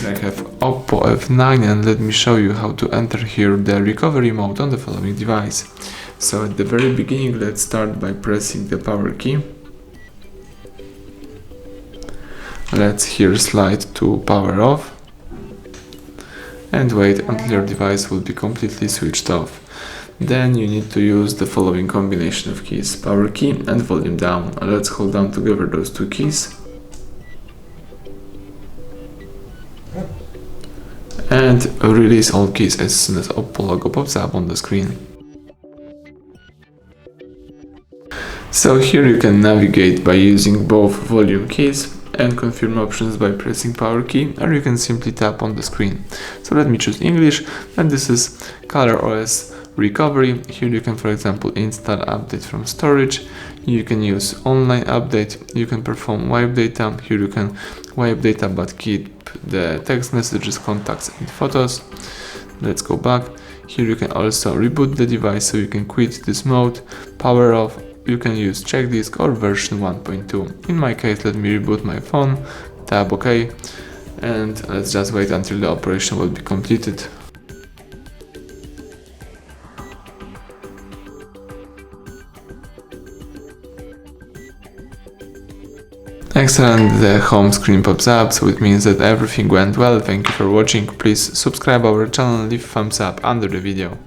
I have OPPO F9 and let me show you how to enter here the recovery mode on the following device. So at the very beginning, let's start by pressing the power key. Let's here slide to power off and wait until your device will be completely switched off. Then you need to use the following combination of keys, power key and volume down. Let's hold down together those two keys and release all keys as soon as OPPO logo pops up on the screen. So here you can navigate by using both volume keys and confirm options by pressing power key, or you can simply tap on the screen. So let me choose English, and this is ColorOS recovery. Here you can, for example, install update from storage, you can use online update, you can perform wipe data. Here you can wipe data but keep the text messages, contacts and photos. Let's go back. Here you can also reboot the device, so you can quit this mode, power off. You can use check disk or version 1.2. In my case, let me reboot my phone, tap OK, and let's just wait until the operation will be completed. Excellent, the home screen pops up, so it means that everything went well. Thank you for watching. Please subscribe our channel and leave a thumbs up under the video.